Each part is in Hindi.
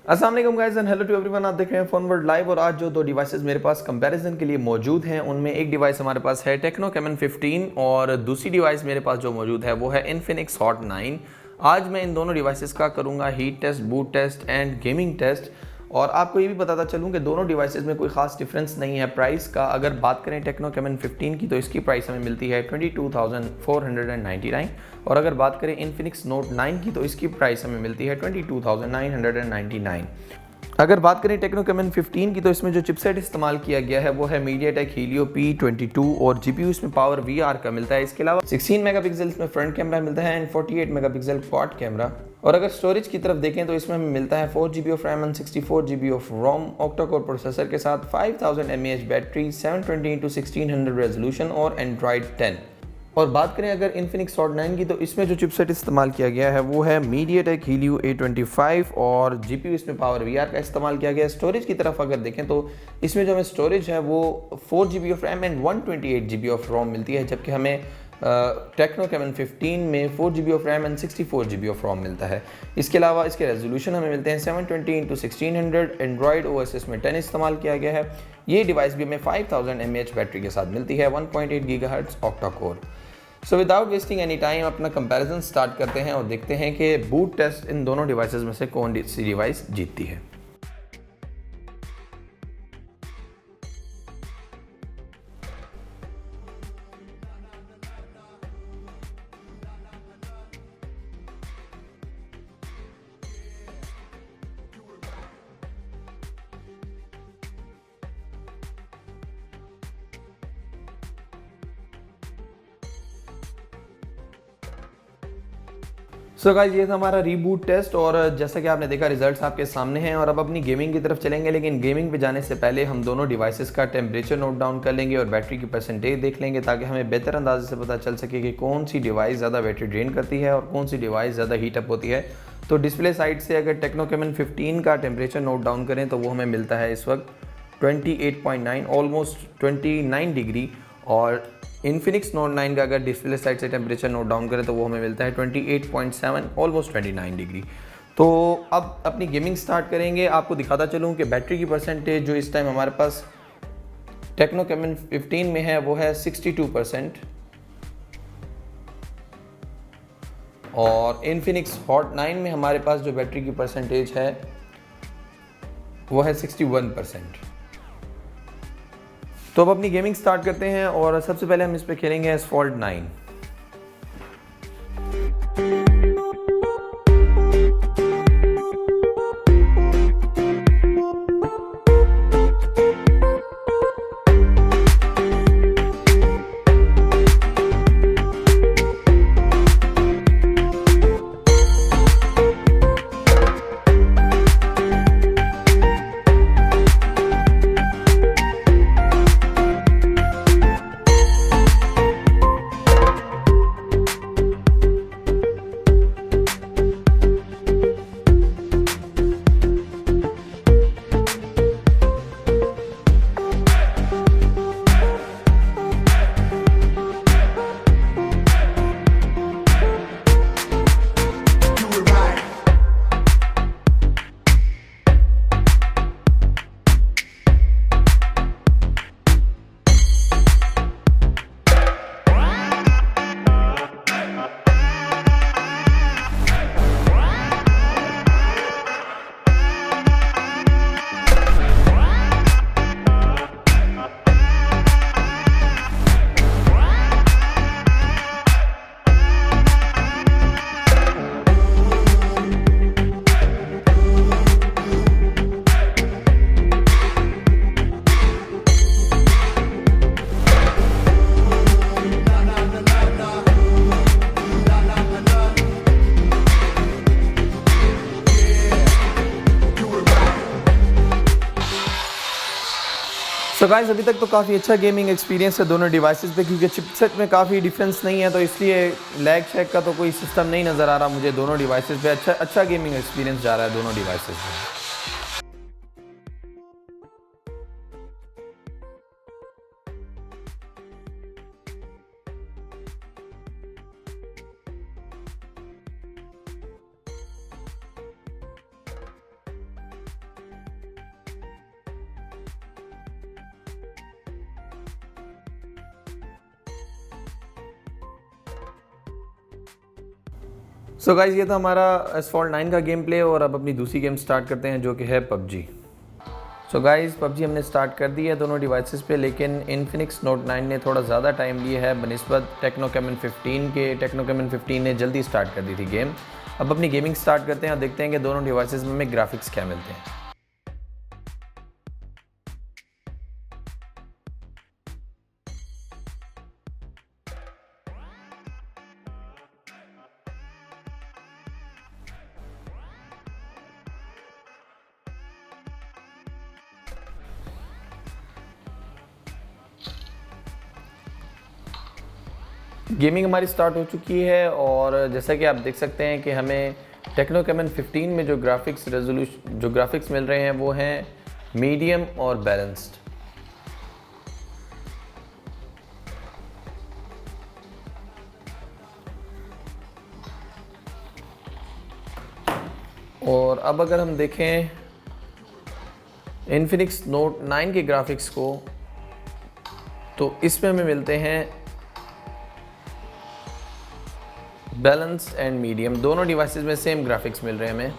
अस्सलाम वालेकुम guys and hello to everyone. आप देख रहे हैं फोन वर्ल्ड लाइव और आज जो दो डिवाइसेस मेरे पास कंपैरिजन के लिए मौजूद हैं उनमें एक डिवाइस हमारे पास है टेक्नो कैमन 15 और दूसरी डिवाइस मेरे पास जो मौजूद है वो है इन्फिनिक्स हॉट 9। आज मैं इन दोनों डिवाइसेस का करूंगा heat test, boot test and gaming test और आपको ये भी बताता चलूँ कि दोनों डिवाइसेस में कोई खास डिफरेंस नहीं है प्राइस का। अगर बात करें टेक्नो कैमन 15 की तो इसकी प्राइस हमें मिलती है 22,499 और अगर बात करें इन्फिनिक्स नोट 9 की तो इसकी प्राइस हमें मिलती है 22,999। अगर बात करें टेक्नो कैमन 15 की तो इसमें जो चिपसेट इस्तेमाल किया गया है वो है मीडियाटेक हीलियो P22 और जीपीयू इसमें पावर VR का मिलता है। इसके अलावा 16 मेगापिक्सल में फ्रंट कैमरा मिलता है एंड 48 मेगापिक्सल क्वाड कैमरा। और अगर स्टोरेज की तरफ देखें तो इसमें हमें मिलता है 4GB of RAM and 64GB of ROM octa core processor के साथ 5000 mAh बैटरी, 720x1600 रेजोल्यूशन और एंड्रॉयड 10। और बात करें अगर इन्फिनिक्स हॉट 9 की तो इसमें जो चिपसेट इस्तेमाल किया गया है वो है मीडियाटेक हीलियो A25 और जीपीयू इसमें पावर VR का इस्तेमाल किया गया है। स्टोरेज की तरफ अगर देखें तो इसमें जो हमें स्टोरेज है वो 4GB of RAM and 128GB of ROM मिलती है, जबकि हमें टेक्नो कैमन 15 में 4GB of RAM and 64GB of ROM मिलता है। इसके अलावा इसके रेजोल्यूशन हमें मिलते हैं 720x1600, एंड्रॉयड OS इसमें 10 इस्तेमाल किया गया है। ये डिवाइस भी हमें 5000 mAh बैटरी के साथ मिलती है, 1.8 GHz octa core. So without wasting any time अपना कंपैरिजन स्टार्ट करते हैं और देखते हैं कि बूट टेस्ट इन दोनों डिवाइसेस में से कौन सी डिवाइस जीतती है। सो गाइस ये था हमारा रीबूट टेस्ट और जैसा कि आपने देखा रिजल्ट्स आपके सामने हैं और अब अपनी गेमिंग की तरफ चलेंगे। लेकिन गेमिंग पे जाने से पहले हम दोनों डिवाइसेस का टेम्परेचर नोट डाउन कर लेंगे और बैटरी की परसेंटेज देख लेंगे ताकि हमें बेहतर अंदाजे से पता चल सके कि कौन सी डिवाइस ज़्यादा बैटरी ड्रेन करती है और कौन सी डिवाइस ज़्यादा हीटअप होती है। तो डिस्प्ले साइड से अगर टेक्नो कैमन 15 का टेम्परेचर नोट डाउन करें तो वो हमें मिलता है इस वक्त 28.9 ऑलमोस्ट 29 डिग्री और इन्फिनिक्स नोट 9 का अगर डिस्प्ले साइड से टेम्परेचर नोट डाउन करें तो वो हमें मिलता है 28.7 ऑलमोस्ट 29 डिग्री। तो अब अपनी गेमिंग स्टार्ट करेंगे। आपको दिखाता चलूँ कि बैटरी की परसेंटेज जो इस टाइम हमारे पास टेक्नो कैमन 15 में है वो है 62% और इन्फिनिक्स हॉट 9 में हमारे पास जो बैटरी की परसेंटेज है वो है 61%। तो अब अपनी गेमिंग स्टार्ट करते हैं और सबसे पहले हम इस पे खेलेंगे एसफॉल्ट 9। सो गाइस अभी तक तो काफ़ी अच्छा गेमिंग एक्सपीरियंस है दोनों डिवाइसेस पे, क्योंकि चिपसेट में काफ़ी डिफरेंस नहीं है तो इसलिए लैग शैग का तो कोई सिस्टम नहीं नज़र आ रहा मुझे दोनों डिवाइसेस पे। अच्छा गेमिंग एक्सपीरियंस जा रहा है दोनों डिवाइसेस में। सो गाइज ये था हमारा एसफॉल्ट 9 का गेम प्ले और अब अपनी दूसरी गेम स्टार्ट करते हैं जो कि है पबजी। सो गाइज पबजी हमने स्टार्ट कर दी है दोनों डिवाइसेस पे, लेकिन इन्फिनिक्स नोट 9 ने थोड़ा ज़्यादा टाइम लिया है बनिस्बत टेक्नो कैमन 15 के। टेक्नो कैमन 15 ने जल्दी स्टार्ट कर दी थी गेम। अब अपनी गेमिंग स्टार्ट करते हैं और देखते हैं कि दोनों डिवाइसेस में हमें ग्राफिक्स क्या मिलते हैं। गेमिंग हमारी स्टार्ट हो चुकी है और जैसा कि आप देख सकते हैं कि हमें टेक्नो कैमन 15 में जो ग्राफिक्स मिल रहे हैं वो हैं मीडियम और बैलेंस्ड। और अब अगर हम देखें इन्फिनिक्स नोट 9 के ग्राफिक्स को तो इसमें हमें मिलते हैं बैलेंस्ड एंड मीडियम। दोनों डिवाइसेस में सेम ग्राफिक्स मिल रहे हैं हमें।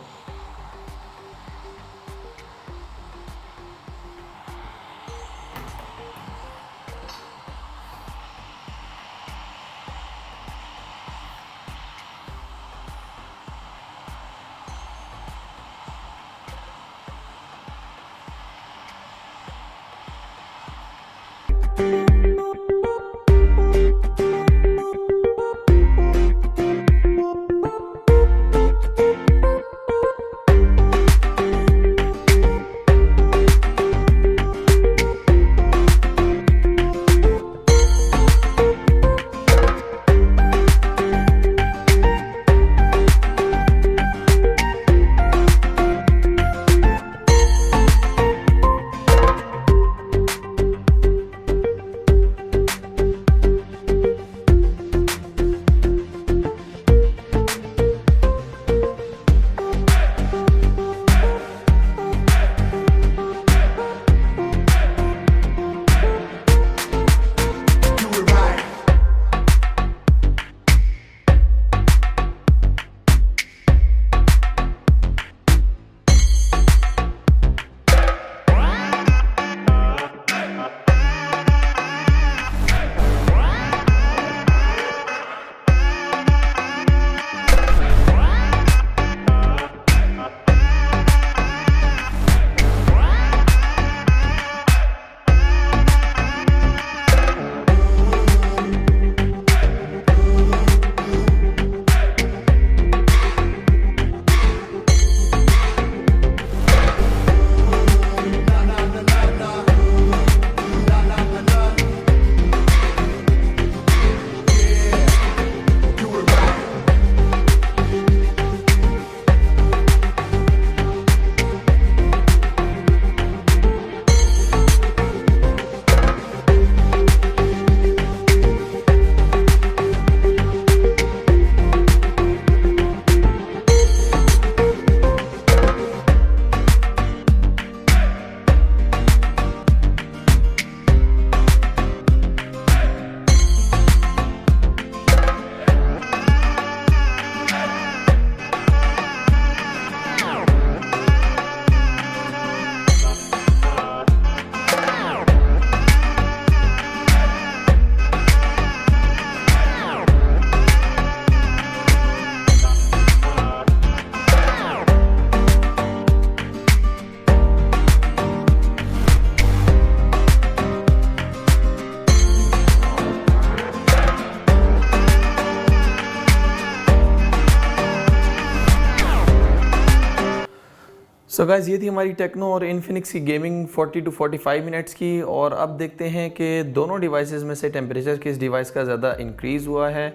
सो गाइस ये थी हमारी टेक्नो और इन्फिनिक्स की गेमिंग 40 to 45 मिनट्स की। और अब देखते हैं कि दोनों डिवाइसेस में से टेम्परेचर किस डिवाइस का ज़्यादा इंक्रीज़ हुआ है।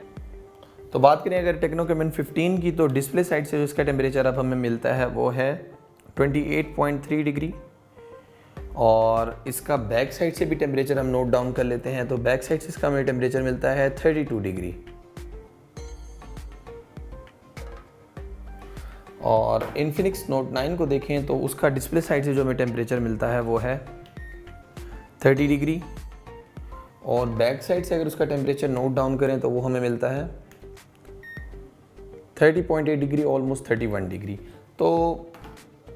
तो बात करें अगर टेक्नो कैमन 15 की तो डिस्प्ले साइड से जो इसका टेम्परेचर अब हमें मिलता है वो है 28.3 डिग्री। और इसका बैक साइड से भी टेम्परेचर हम नोट डाउन कर लेते हैं तो बैक साइड से इसका हमें टेम्परेचर मिलता है 32 डिग्री। और इन्फिनिक्स नोट 9 को देखें तो उसका डिस्प्ले साइड से जो हमें टेम्परेचर मिलता है वो है 30 डिग्री। और बैक साइड से अगर उसका टेम्परेचर नोट डाउन करें तो वो हमें मिलता है 30.8 डिग्री, ऑलमोस्ट 31 डिग्री। तो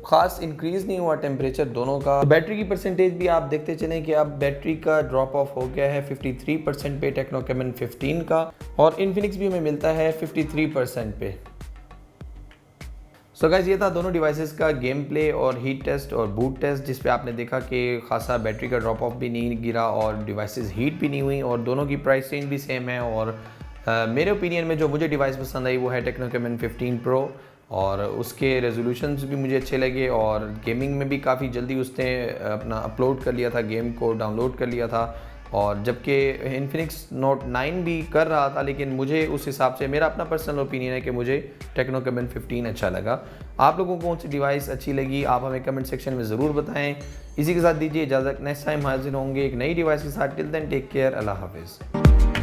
ख़ास इंक्रीज़ नहीं हुआ टेम्परेचर दोनों का। तो बैटरी की परसेंटेज भी आप देखते चलें कि अब बैटरी का ड्रॉप ऑफ हो गया है 53% पे टेक्नो कैमन 15 का, और इन्फिनिक्स भी हमें मिलता है 53% पे। सो गाइस, ये था दोनों डिवाइसेस का गेम प्ले और हीट टेस्ट और बूट टेस्ट, जिस पे आपने देखा कि खासा बैटरी का ड्रॉप ऑफ भी नहीं गिरा और डिवाइसेस हीट भी नहीं हुई, और दोनों की प्राइस रेंज भी सेम है। और मेरे ओपिनियन में जो मुझे डिवाइस पसंद आई वो है टेक्नो कैमन 15 प्रो, और उसके रेजोल्यूशंस भी मुझे अच्छे लगे, और गेमिंग में भी काफ़ी जल्दी उसने अपना अपलोड कर लिया था, गेम को डाउनलोड कर लिया था। और जबकि इन्फिनिक्स नोट 9 भी कर रहा था, लेकिन मुझे उस हिसाब से, मेरा अपना पर्सनल ओपिनियन है कि मुझे टेक्नो कैमन 15 अच्छा लगा। आप लोगों को कौन सी डिवाइस अच्छी लगी, आप हमें कमेंट सेक्शन में ज़रूर बताएं। इसी के साथ दीजिए इजाज़त, नेक्स्ट टाइम हाजिर होंगे एक नई डिवाइस के साथ। टिल देन टेक केयर, अल्लाह हाफिज़।